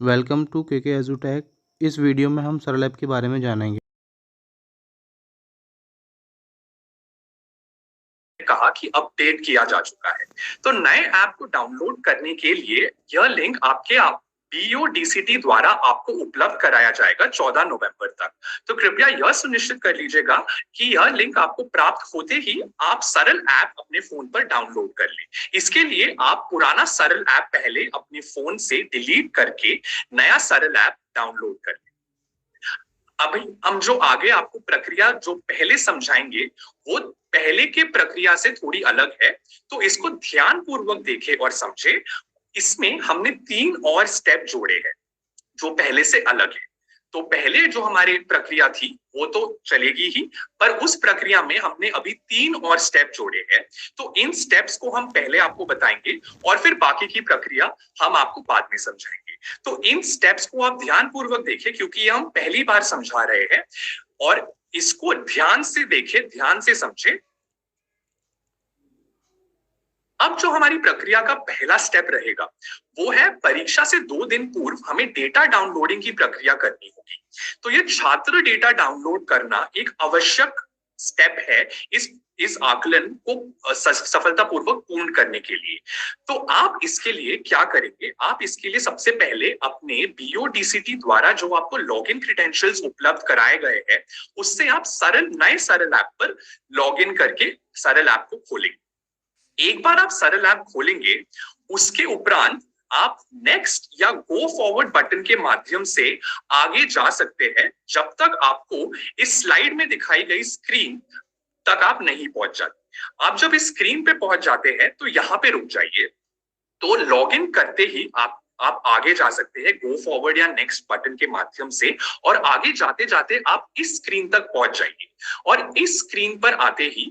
Welcome to KK एजुटेक। इस video में हम सरल ऐप के बारे में जानेंगे। कहा कि अपडेट किया जा चुका है। तो नए ऐप को डाउनलोड करने के लिए यह लिंक आपके BODCT द्वारा आपको उपलब्ध कराया जाएगा 14 नवंबर तक। तो कृपया यह सुनिश्चित कर लीजिएगा कि यह लिंक आपको प्राप्त होते ही आप सरल ऐप अपने फोन पर डाउनलोड कर लें। इसके लिए आप पुराना सरल ऐप पहले अपने फोन से डिलीट करके नया सरल ऐप डाउनलोड कर लें। अभी हम जो आगे आपको प्रक्रिया जो पहले समझाएंगे वो पहले के प्रक्रिया से थोड़ी अलग है, तो इसको ध्यान पूर्वक देखें और समझे। इसमें हमने 3 और स्टेप जोड़े हैं जो पहले से अलग है। तो पहले जो हमारी प्रक्रिया थी वो तो चलेगी ही, पर उस प्रक्रिया में हमने अभी 3 और स्टेप जोड़े हैं। तो इन स्टेप्स को हम पहले आपको बताएंगे और फिर बाकी की प्रक्रिया हम आपको बाद में समझाएंगे। तो इन स्टेप्स को आप ध्यान पूर्वक देखें क्योंकि हम पहली बार समझा रहे हैं और इसको ध्यान से देखें, ध्यान से समझें। अब जो हमारी प्रक्रिया का पहला स्टेप रहेगा वो है परीक्षा से 2 दिन पूर्व हमें डेटा डाउनलोडिंग की प्रक्रिया करनी होगी। तो ये छात्र डेटा डाउनलोड करना एक आवश्यक स्टेप है इस आकलन को सफलतापूर्वक पूर्ण करने के लिए। तो आप इसके लिए क्या करेंगे, आप इसके लिए सबसे पहले अपने BODCT द्वारा जो आपको लॉगिन क्रेडेंशियल्स उपलब्ध कराए गए हैं उससे आप नए सरल ऐप पर लॉगिन करके सरल ऐप को खोलेंगे। एक बार आप सरल ऐप खोलेंगे उसके उपरांत आप नेक्स्ट या गो फॉरवर्ड बटन के माध्यम से आगे जा सकते हैं जब तक आपको इस स्लाइड में दिखाई गई स्क्रीन तक आप नहीं पहुंच जाते। आप जब इस स्क्रीन पे पहुंच जाते हैं तो यहाँ पे रुक जाइए। तो लॉगिन करते ही आप आगे जा सकते हैं गो फॉरवर्ड या नेक्स्ट बटन के माध्यम से, और आगे जाते जाते आप इस स्क्रीन तक पहुंच जाएंगे और इस स्क्रीन पर आते ही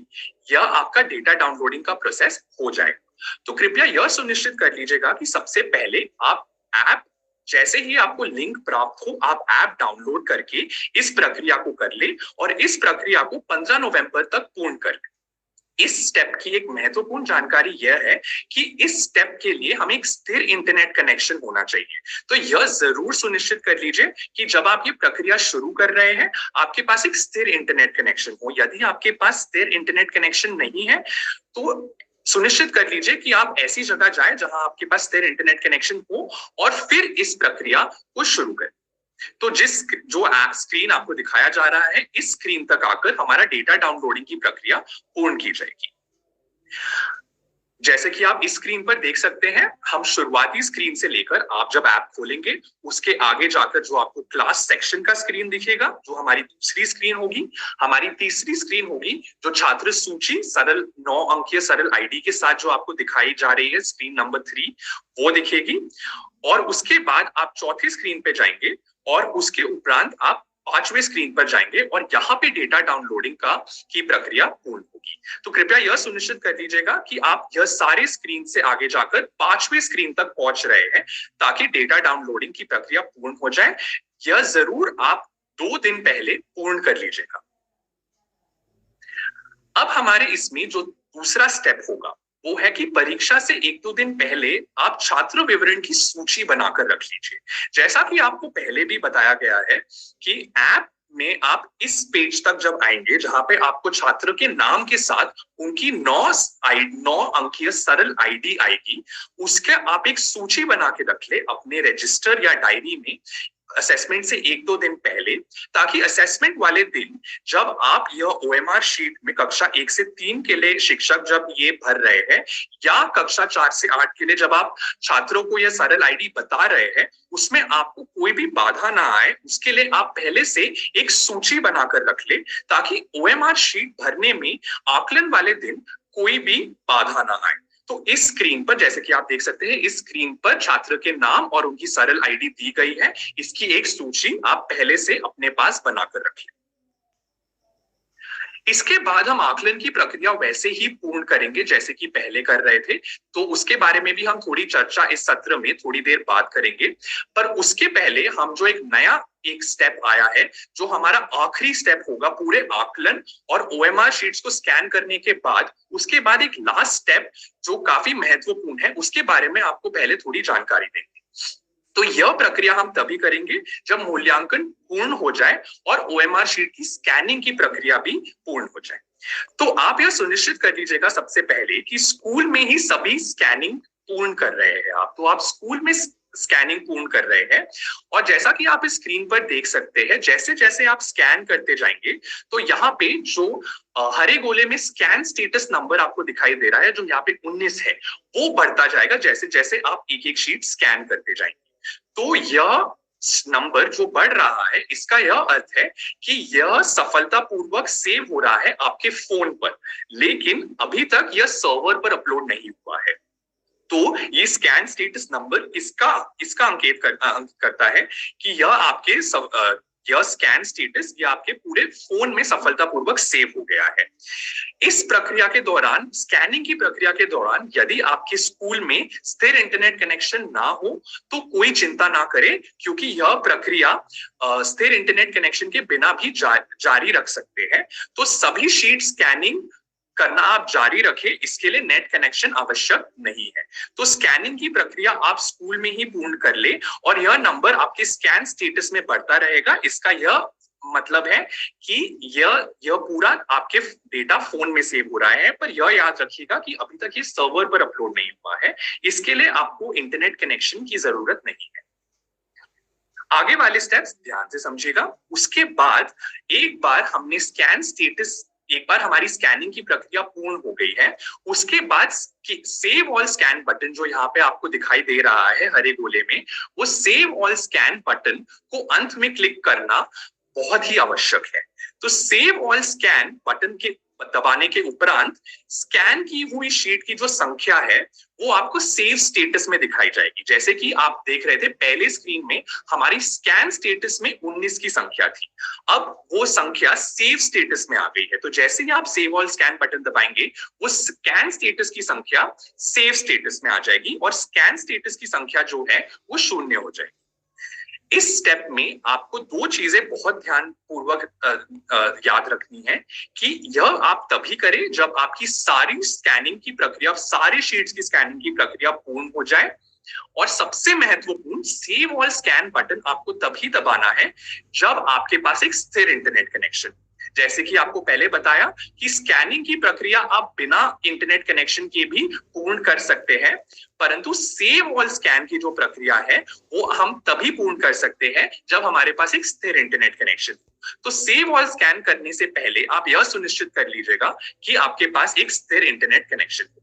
यह आपका डेटा डाउनलोडिंग का प्रोसेस हो जाएगा। तो कृपया यह सुनिश्चित कर लीजिएगा कि सबसे पहले आप ऐप, जैसे ही आपको लिंक प्राप्त हो आप ऐप डाउनलोड करके इस प्रक्रिया को कर ले और इस प्रक्रिया को 15 नवंबर तक पूर्ण कर ले। इस स्टेप की एक महत्वपूर्ण जानकारी यह है कि इस स्टेप के लिए हमें एक स्थिर इंटरनेट कनेक्शन होना चाहिए। तो यह जरूर सुनिश्चित कर लीजिए कि जब आप ये प्रक्रिया शुरू कर रहे हैं आपके पास एक स्थिर इंटरनेट कनेक्शन हो। यदि आपके पास स्थिर इंटरनेट कनेक्शन नहीं है तो सुनिश्चित कर लीजिए कि आप ऐसी जगह जाएं जहां आपके पास स्थिर इंटरनेट कनेक्शन हो और फिर इस प्रक्रिया को शुरू करें। तो जो स्क्रीन आपको दिखाया जा रहा है इस स्क्रीन तक आकर हमारा डेटा डाउनलोडिंग की प्रक्रिया पूर्ण की जाएगी। जैसे कि आप इस स्क्रीन पर देख सकते हैं, हम शुरुआती स्क्रीन से लेकर आप जब ऐप खोलेंगे उसके आगे जाकर जो आपको क्लास सेक्शन का स्क्रीन दिखेगा जो हमारी दूसरी स्क्रीन होगी, हमारी तीसरी स्क्रीन होगी जो छात्र सूची सरल 9 अंकीय सरल आईडी के साथ जो आपको दिखाई जा रही है स्क्रीन नंबर 3 वो दिखेगी। और उसके बाद आप चौथी स्क्रीन पे जाएंगे और उसके उपरांत आप 5वें स्क्रीन पर जाएंगे और यहाँ पे डेटा डाउनलोडिंग की प्रक्रिया पूर्ण होगी। तो कृपया यह सुनिश्चित कर लीजिएगा कि आप यह सारे स्क्रीन से आगे जाकर 5वें स्क्रीन तक पहुंच रहे हैं ताकि डेटा डाउनलोडिंग की प्रक्रिया पूर्ण हो जाए। यह जरूर आप 2 दिन पहले पूर्ण कर लीजिएगा। अब हमारे इसमें जो दूसरा स्टेप होगा वो है कि परीक्षा से 1-2 दिन पहले आप छात्र विवरण की सूची बनाकर रख लीजिए। जैसा कि आपको पहले भी बताया गया है कि ऐप में आप इस पेज तक जब आएंगे जहां पे आपको छात्र के नाम के साथ उनकी 9 अंकीय सरल आईडी आएगी, उसके आप एक सूची बना के रख ले अपने रजिस्टर या डायरी में असेसमेंट से 1-2 दिन पहले, ताकि असेसमेंट वाले दिन जब आप यह OMR शीट में कक्षा 1 से 3 के लिए शिक्षक जब ये भर रहे हैं या कक्षा 4 से 8 के लिए जब आप छात्रों को यह सरल आईडी बता रहे हैं उसमें आपको कोई भी बाधा ना आए, उसके लिए आप पहले से एक सूची बनाकर रख ले ताकि OMR शीट भरने में आकलन वाले दिन कोई भी बाधा ना आए। तो इस स्क्रीन पर जैसे कि आप देख सकते हैं इस स्क्रीन पर छात्र के नाम और उनकी सरल आईडी दी गई है। इसकी एक सूची आप पहले से अपने पास बनाकर रखें। इसके बाद हम आकलन की प्रक्रिया वैसे ही पूर्ण करेंगे जैसे कि पहले कर रहे थे, तो उसके बारे में भी हम थोड़ी चर्चा इस सत्र में थोड़ी देर बाद करेंगे। पर उसके पहले हम जो एक स्टेप आया है जो हमारा आखिरी स्टेप होगा पूरे आकलन और OMR शीट्स को स्कैन करने के बाद, उसके बाद एक लास्ट स्टेप जो काफी महत्वपूर्ण है उसके बारे में आपको पहले थोड़ी जानकारी देंगे। तो यह प्रक्रिया हम तभी करेंगे जब मूल्यांकन पूर्ण हो जाए और ओएमआर शीट की स्कैनिंग की प्रक्रिया भी पूर्ण हो जाए। तो आप यह सुनिश्चित कर लीजिएगा सबसे पहले कि स्कूल में ही सभी स्कैनिंग पूर्ण कर रहे हैं आप। तो आप स्कूल में स्कैनिंग पूर्ण कर रहे हैं और जैसा कि आप इस स्क्रीन पर देख सकते हैं, जैसे जैसे आप स्कैन करते जाएंगे तो यहाँ पे जो हरे गोले में स्कैन स्टेटस नंबर आपको दिखाई दे रहा है, जो यहाँ पे 19 है, वो बढ़ता जाएगा जैसे जैसे आप एक एक शीट स्कैन करते जाएंगे। तो यह नंबर जो बढ़ रहा है, इसका यह अर्थ है कि यह सफलतापूर्वक सेव हो रहा है आपके फोन पर, लेकिन अभी तक यह सर्वर पर अपलोड नहीं हुआ है। तो ये स्कैन स्टेटस नंबर इसका अंकित करता है कि यह आपके यह स्कैन स्टेटस ये आपके पूरे फोन में सफलतापूर्वक सेव हो गया है। इस प्रक्रिया के दौरान, स्कैनिंग की प्रक्रिया के दौरान, यदि आपके स्कूल में स्थिर इंटरनेट कनेक्शन ना हो तो कोई चिंता ना करें, क्योंकि यह प्रक्रिया स्थिर इंटरनेट कनेक्शन के बिना भी जारी रख सकते हैं। तो सभी शीट स्कैनिंग करना आप जारी रखें, इसके लिए नेट कनेक्शन आवश्यक नहीं है। तो स्कैनिंग की प्रक्रिया आप स्कूल में ही पूर्ण कर ले और यह नंबर आपके स्कैन स्टेटस में बढ़ता रहेगा। इसका यह मतलब है कि यह पूरा आपके डेटा फोन में सेव हो रहा है, पर यह याद रखिएगा कि अभी तक ये सर्वर पर अपलोड नहीं हुआ है, इसके लिए आपको इंटरनेट कनेक्शन की जरूरत नहीं है। आगे वाले स्टेप्स ध्यान से समझिएगा। उसके बाद एक बार हमारी स्कैनिंग की प्रक्रिया पूर्ण हो गई है, उसके बाद सेव ऑल स्कैन बटन जो यहाँ पे आपको दिखाई दे रहा है हरे गोले में, वो सेव ऑल स्कैन बटन को अंत में क्लिक करना बहुत ही आवश्यक है। तो सेव ऑल स्कैन बटन के दबाने के उपरांत स्कैन की हुई शीट की जो संख्या है वो आपको सेव स्टेटस में दिखाई जाएगी। जैसे कि आप देख रहे थे पहले स्क्रीन में हमारी स्कैन स्टेटस में 19 की संख्या थी, अब वो संख्या सेव स्टेटस में आ गई है। तो जैसे ही आप सेव ऑल स्कैन बटन दबाएंगे वो स्कैन स्टेटस की संख्या सेव स्टेटस में आ जाएगी और स्कैन स्टेटस की संख्या जो है वो 0 हो जाएगी। इस स्टेप में आपको दो चीजें बहुत ध्यानपूर्वक याद रखनी है कि यह आप तभी करें जब आपकी सारी स्कैनिंग की प्रक्रिया, सारे शीट्स की स्कैनिंग की प्रक्रिया पूर्ण हो जाए। और सबसे महत्वपूर्ण, सेव ऑल स्कैन बटन आपको तभी दबाना है जब आपके पास एक स्थिर इंटरनेट कनेक्शन। जैसे कि आपको पहले बताया कि स्कैनिंग की प्रक्रिया आप बिना इंटरनेट कनेक्शन के भी पूर्ण कर सकते हैं, परंतु सेव ऑल स्कैन की जो प्रक्रिया है वो हम तभी पूर्ण कर सकते हैं जब हमारे पास एक स्थिर इंटरनेट कनेक्शन। तो सेव ऑल स्कैन करने से पहले आप यह सुनिश्चित कर लीजिएगा कि आपके पास एक स्थिर इंटरनेट कनेक्शन हो।